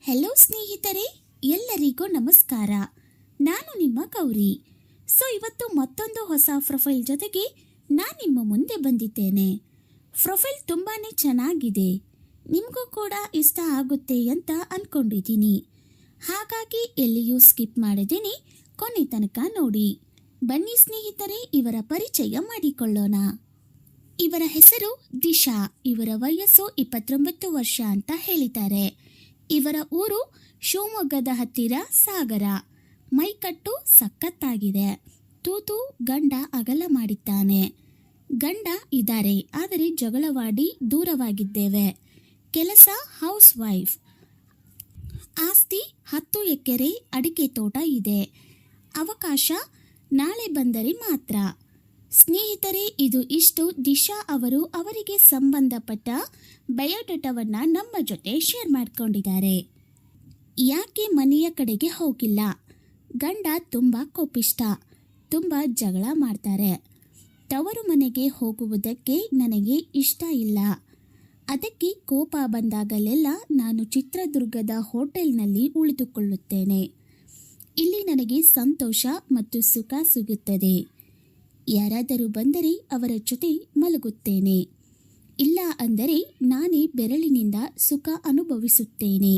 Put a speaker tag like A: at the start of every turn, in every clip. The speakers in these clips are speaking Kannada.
A: ಹೆಲೋ ಸ್ನೇಹಿತರೆ, ಎಲ್ಲರಿಗೂ ನಮಸ್ಕಾರ. ನಾನು ನಿಮ್ಮ ಗೌರಿ. ಇವತ್ತು ಮತ್ತೊಂದು ಹೊಸ ಪ್ರೊಫೈಲ್ ಜೊತೆಗೆ ನಾನು ನಿಮ್ಮ ಮುಂದೆ ಬಂದಿದ್ದೇನೆ. ಪ್ರೊಫೈಲ್ ತುಂಬಾ ಚೆನ್ನಾಗಿದೆ, ನಿಮಗೂ ಕೂಡ ಇಷ್ಟ ಆಗುತ್ತೆ ಅಂತ ಅಂದ್ಕೊಂಡಿದ್ದೀನಿ. ಹಾಗಾಗಿ ಎಲ್ಲಿಯೂ ಸ್ಕಿಪ್ ಮಾಡದೇನೆ ಕೊನೆ ತನಕ ನೋಡಿ. ಬನ್ನಿ ಸ್ನೇಹಿತರೆ, ಇವರ ಪರಿಚಯ ಮಾಡಿಕೊಳ್ಳೋಣ. ಇವರ ಹೆಸರು ದಿಶಾ. ಇವರ ವಯಸ್ಸು 29 ವರ್ಷ ಅಂತ ಹೇಳಿದ್ದಾರೆ. ಇವರ ಊರು ಶಿವಮೊಗ್ಗದ ಹತ್ತಿರ ಸಾಗರ. ಮೈಕಟ್ಟು ಸಖತ್ತಾಗಿದೆ. ತೂತು ಗಂಡ ಅಗಲ ಮಾಡಿದ್ದಾನೆ. ಗಂಡ ಇದ್ದಾರೆ, ಆದರೆ ಜಗಳವಾಡಿ ದೂರವಾಗಿದ್ದೇವೆ. ಕೆಲಸ ಹೌಸ್ ವೈಫ್. ಆಸ್ತಿ 10 ಎಕರೆ ಅಡಿಕೆ ತೋಟ ಇದೆ. ಅವಕಾಶ ನಾಳೆ ಬಂದರೆ ಮಾತ್ರ. ಸ್ನೇಹಿತರೆ, ಇದು ಇಷ್ಟು ದಿಶಾ ಅವರು ಅವರಿಗೆ ಸಂಬಂಧಪಟ್ಟ ಬಯೋಡಾಟಾವನ್ನು ನಮ್ಮ ಜೊತೆ ಶೇರ್ ಮಾಡಿಕೊಂಡಿದ್ದಾರೆ. ಯಾಕೆ ಮನೆಯ ಕಡೆಗೆ ಹೋಗಿಲ್ಲ? ಗಂಡ ತುಂಬ ಕೋಪಿಷ್ಟ, ತುಂಬ ಜಗಳ ಮಾಡ್ತಾರೆ. ತವರು ಮನೆಗೆ ಹೋಗುವುದಕ್ಕೆ ನನಗೆ ಇಷ್ಟ ಇಲ್ಲ. ಅದಕ್ಕೆ ಕೋಪ ಬಂದಾಗಲೆಲ್ಲ ನಾನು ಚಿತ್ರದುರ್ಗದ ಹೋಟೆಲ್ನಲ್ಲಿ ಉಳಿದುಕೊಳ್ಳುತ್ತೇನೆ. ಇಲ್ಲಿ ನನಗೆ ಸಂತೋಷ ಮತ್ತು ಸುಖ ಸಿಗುತ್ತದೆ. ಯಾರಾದರೂ ಬಂದರೆ ಅವರ ಜೊತೆ ಮಲಗುತ್ತೇನೆ. ಇಲ್ಲ ಅಂದರೆ ನಾನೇ ಬೆರಳಿನಿಂದ ಸುಖ ಅನುಭವಿಸುತ್ತೇನೆ.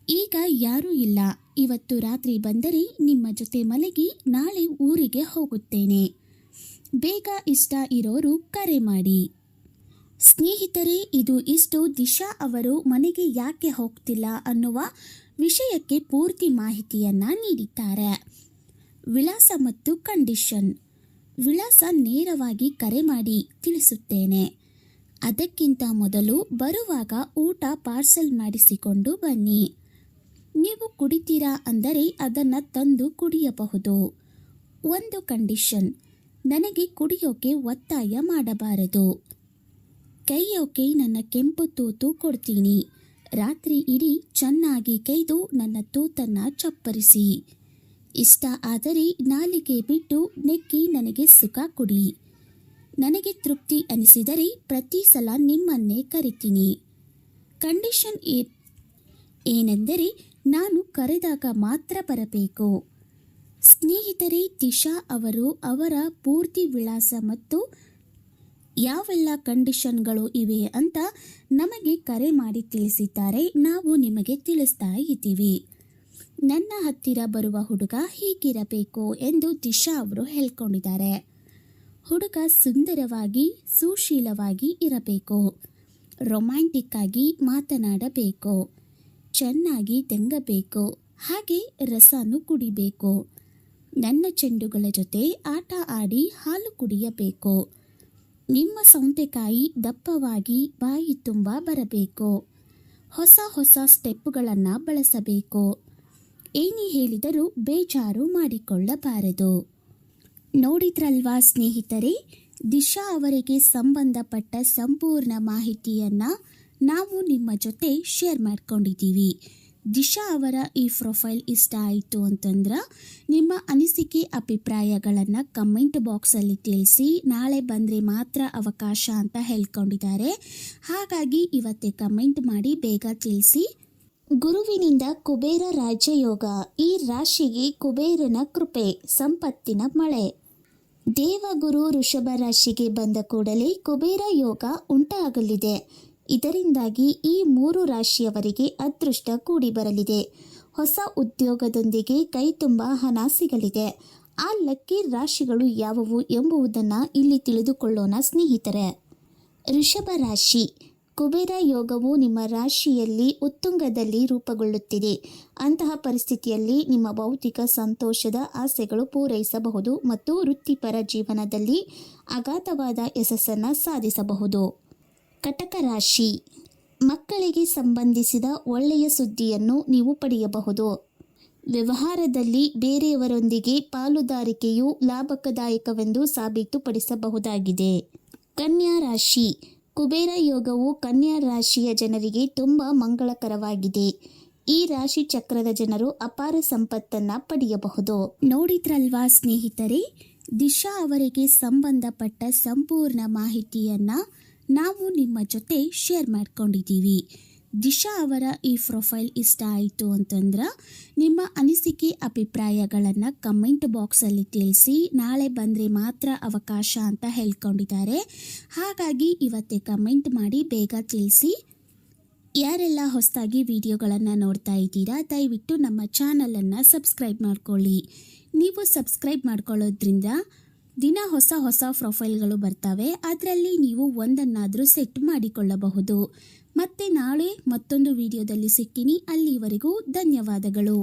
A: ಈಗ ಯಾರೂ ಇಲ್ಲ. ಇವತ್ತು ರಾತ್ರಿ ಬಂದರೆ ನಿಮ್ಮ ಜೊತೆ ಮಲಗಿ ನಾಳೆ ಊರಿಗೆ ಹೋಗುತ್ತೇನೆ. ಬೇಗ ಇಷ್ಟ ಇರೋರು ಕರೆ ಮಾಡಿ. ಸ್ನೇಹಿತರೆ, ಇದು ಇಷ್ಟು ದಿಶಾ ಅವರು ಮನೆಗೆ ಯಾಕೆ ಹೋಗ್ತಿಲ್ಲ ಅನ್ನುವ ವಿಷಯಕ್ಕೆ ಪೂರ್ತಿ ಮಾಹಿತಿಯನ್ನ ನೀಡಿದ್ದಾರೆ. ವಿಳಾಸ ಮತ್ತು ಕಂಡೀಷನ್. ವಿಳಾಸ ನೇರವಾಗಿ ಕರೆ ಮಾಡಿ ತಿಳಿಸುತ್ತೇನೆ. ಅದಕ್ಕಿಂತ ಮೊದಲು ಬರುವಾಗ ಊಟ ಪಾರ್ಸಲ್ ಮಾಡಿಸಿಕೊಂಡು ಬನ್ನಿ. ನೀವು ಕುಡಿತೀರಾ ಅಂದರೆ ಅದನ್ನು ತಂದು ಕುಡಿಯಬಹುದು. ಒಂದು ಕಂಡೀಷನ್, ನನಗೆ ಕುಡಿಯೋಕೆ ಒತ್ತಾಯ ಮಾಡಬಾರದು. ಕೈಯೋಕೆ ನನ್ನ ಕೆಂಪು ತೂತು ಕೊಡ್ತೀನಿ. ರಾತ್ರಿ ಇಡೀ ಚೆನ್ನಾಗಿ ಕೈದು ನನ್ನ ತೂತನ್ನು ಚಪ್ಪರಿಸಿ. ಇಷ್ಟ ಆದರೆ ನಾಲಿಗೆ ಬಿಟ್ಟು ನೆಕ್ಕಿ ನನಗೆ ಸುಖ ಕೊಡಿ. ನನಗೆ ತೃಪ್ತಿ ಅನಿಸಿದರೆ ಪ್ರತಿ ಸಲ ನಿಮ್ಮನ್ನೇ ಕರಿತೀನಿ. ಕಂಡೀಷನ್ ಏನೆಂದರೆ ನಾನು ಕರೆದಾಗ ಮಾತ್ರ ಬರಬೇಕು. ಸ್ನೇಹಿತರೆ, ದಿಶಾ ಅವರು ಅವರ ಪೂರ್ತಿ ವಿಳಾಸ ಮತ್ತು ಯಾವೆಲ್ಲ ಕಂಡೀಷನ್ಗಳು ಇವೆ ಅಂತ ನಮಗೆ ಕರೆ ಮಾಡಿ ತಿಳಿಸಿದ್ದಾರೆ. ನಾವು ನಿಮಗೆ ತಿಳಿಸ್ತಾ ಇದ್ದೀವಿ. ನನ್ನ ಹತ್ತಿರ ಬರುವ ಹುಡುಗ ಹೀಗಿರಬೇಕು ಎಂದು ದಿಶಾ ಅವರು ಹೇಳ್ಕೊಂಡಿದ್ದಾರೆ. ಹುಡುಗ ಸುಂದರವಾಗಿ ಸುಶೀಲವಾಗಿ ಇರಬೇಕು. ರೊಮ್ಯಾಂಟಿಕ್ ಆಗಿ ಮಾತನಾಡಬೇಕು. ಚೆನ್ನಾಗಿ ದೆಂಗಬೇಕು. ಹಾಗೆ ರಸನು ಕುಡಿಬೇಕು. ನನ್ನ ಚೆಂಡುಗಳ ಜೊತೆ ಆಟ ಆಡಿ ಹಾಲು ಕುಡಿಯಬೇಕು. ನಿಮ್ಮ ಸೌತೆಕಾಯಿ ದಪ್ಪವಾಗಿ ಬಾಯಿ ತುಂಬ ಬರಬೇಕು. ಹೊಸ ಹೊಸ ಸ್ಟೆಪ್ಪುಗಳನ್ನು ಬಳಸಬೇಕು. ಏನೇ ಹೇಳಿದರೂ ಬೇಜಾರು ಮಾಡಿಕೊಳ್ಳಬಾರದು. ನೋಡಿದ್ರಲ್ವಾ ಸ್ನೇಹಿತರೆ, ದಿಶಾ ಅವರಿಗೆ ಸಂಬಂಧಪಟ್ಟ ಸಂಪೂರ್ಣ ಮಾಹಿತಿಯನ್ನು ನಾವು ನಿಮ್ಮ ಜೊತೆ ಶೇರ್ ಮಾಡ್ಕೊಂಡಿದ್ದೀವಿ. ದಿಶಾ ಅವರ ಈ ಪ್ರೊಫೈಲ್ ಇಷ್ಟ ಆಯಿತು ಅಂತಂದ್ರೆ ನಿಮ್ಮ ಅನಿಸಿಕೆ ಅಭಿಪ್ರಾಯಗಳನ್ನು ಕಮೆಂಟ್ ಬಾಕ್ಸಲ್ಲಿ ತಿಳಿಸಿ. ನಾಳೆ ಬಂದರೆ ಮಾತ್ರ ಅವಕಾಶ ಅಂತ ಹೇಳ್ಕೊಂಡಿದ್ದಾರೆ. ಹಾಗಾಗಿ ಇವತ್ತೇ ಕಮೆಂಟ್ ಮಾಡಿ ಬೇಗ ತಿಳಿಸಿ. ಗುರುವಿನಿಂದ ಕುಬೇರ ರಾಜಯೋಗ. ಈ ರಾಶಿಗೆ ಕುಬೇರನ ಕೃಪೆ, ಸಂಪತ್ತಿನ ಮಳೆ. ದೇವಗುರು ವೃಷಭ ರಾಶಿಗೆ ಬಂದ ಕೂಡಲೇ ಕುಬೇರ ಯೋಗ ಉಂಟಾಗಲಿದೆ. ಇದರಿಂದಾಗಿ ಈ 3 ರಾಶಿಯವರಿಗೆ ಅದೃಷ್ಟ ಕೂಡಿ ಬರಲಿದೆ. ಹೊಸ ಉದ್ಯೋಗದೊಂದಿಗೆ ಕೈ ತುಂಬ ಹಣ ಸಿಗಲಿದೆ. ಆ ಲಕ್ಕಿ ರಾಶಿಗಳು ಯಾವುವು ಎಂಬುದನ್ನು ಇಲ್ಲಿ ತಿಳಿದುಕೊಳ್ಳೋಣ ಸ್ನೇಹಿತರೆ. ವೃಷಭ ರಾಶಿ. ಕುಬೇರ ಯೋಗವು ನಿಮ್ಮ ರಾಶಿಯಲ್ಲಿ ಉತ್ತುಂಗದಲ್ಲಿ ರೂಪುಗೊಳ್ಳುತ್ತಿದೆ. ಅಂತಹ ಪರಿಸ್ಥಿತಿಯಲ್ಲಿ ನಿಮ್ಮ ಭೌತಿಕ ಸಂತೋಷದ ಆಸೆಗಳು ಪೂರೈಸಬಹುದು ಮತ್ತು ವೃತ್ತಿಪರ ಜೀವನದಲ್ಲಿ ಅಗಾಧವಾದ ಯಶಸ್ಸನ್ನು ಸಾಧಿಸಬಹುದು. ಕಟಕ ರಾಶಿ. ಮಕ್ಕಳಿಗೆ ಸಂಬಂಧಿಸಿದ ಒಳ್ಳೆಯ ಸುದ್ದಿಯನ್ನು ನೀವು ಪಡೆಯಬಹುದು. ವ್ಯವಹಾರದಲ್ಲಿ ಬೇರೆಯವರೊಂದಿಗೆ ಪಾಲುದಾರಿಕೆಯು ಲಾಭದಾಯಕವೆಂದು ಸಾಬೀತುಪಡಿಸಬಹುದಾಗಿದೆ. ಕನ್ಯಾ ರಾಶಿ. ಕುಬೇರ ಯೋಗವು ಕನ್ಯಾ ರಾಶಿಯ ಜನರಿಗೆ ತುಂಬ ಮಂಗಳಕರವಾಗಿದೆ. ಈ ರಾಶಿ ಚಕ್ರದ ಜನರು ಅಪಾರ ಸಂಪತ್ತನ್ನು ಪಡೆಯಬಹುದು. ನೋಡಿದ್ರಲ್ವಾ ಸ್ನೇಹಿತರೆ, ದಿಶಾ ಅವರಿಗೆ ಸಂಬಂಧಪಟ್ಟ ಸಂಪೂರ್ಣ ಮಾಹಿತಿಯನ್ನು ನಾವು ನಿಮ್ಮ ಜೊತೆ ಶೇರ್ ಮಾಡ್ಕೊಂಡಿದ್ದೀವಿ. ದಿಶಾ ಅವರ ಈ ಪ್ರೊಫೈಲ್ ಇಷ್ಟ ಆಯಿತು ಅಂತಂದ್ರೆ ನಿಮ್ಮ ಅನಿಸಿಕೆ ಅಭಿಪ್ರಾಯಗಳನ್ನು ಕಮೆಂಟ್ ಬಾಕ್ಸಲ್ಲಿ ತಿಳಿಸಿ. ನಾಳೆ ಬಂದರೆ ಮಾತ್ರ ಅವಕಾಶ ಅಂತ ಹೇಳ್ಕೊಂಡಿದ್ದಾರೆ. ಹಾಗಾಗಿ ಇವತ್ತೇ ಕಮೆಂಟ್ ಮಾಡಿ ಬೇಗ ತಿಳಿಸಿ. ಯಾರೆಲ್ಲ ಹೊಸದಾಗಿ ವಿಡಿಯೋಗಳನ್ನು ನೋಡ್ತಾ ಇದ್ದೀರಾ ದಯವಿಟ್ಟು ನಮ್ಮ ಚಾನಲನ್ನು ಸಬ್ಸ್ಕ್ರೈಬ್ ಮಾಡ್ಕೊಳ್ಳಿ. ನೀವು ಸಬ್ಸ್ಕ್ರೈಬ್ ಮಾಡ್ಕೊಳ್ಳೋದ್ರಿಂದ ದಿನ ಹೊಸ ಪ್ರೊಫೈಲ್ಗಳು ಬರ್ತವೆ. ಅದರಲ್ಲಿ ನೀವು ಒಂದನ್ನಾದರೂ ಸೆಟ್ ಮಾಡಿಕೊಳ್ಳಬಹುದು. ಮತ್ತೆ ನಾಳೆ ಮತ್ತೊಂದು ವಿಡಿಯೋದಲ್ಲಿ ಸಿಗ್ತೀನಿ. ಅಲ್ಲಿವರೆಗೂ ಧನ್ಯವಾದಗಳು.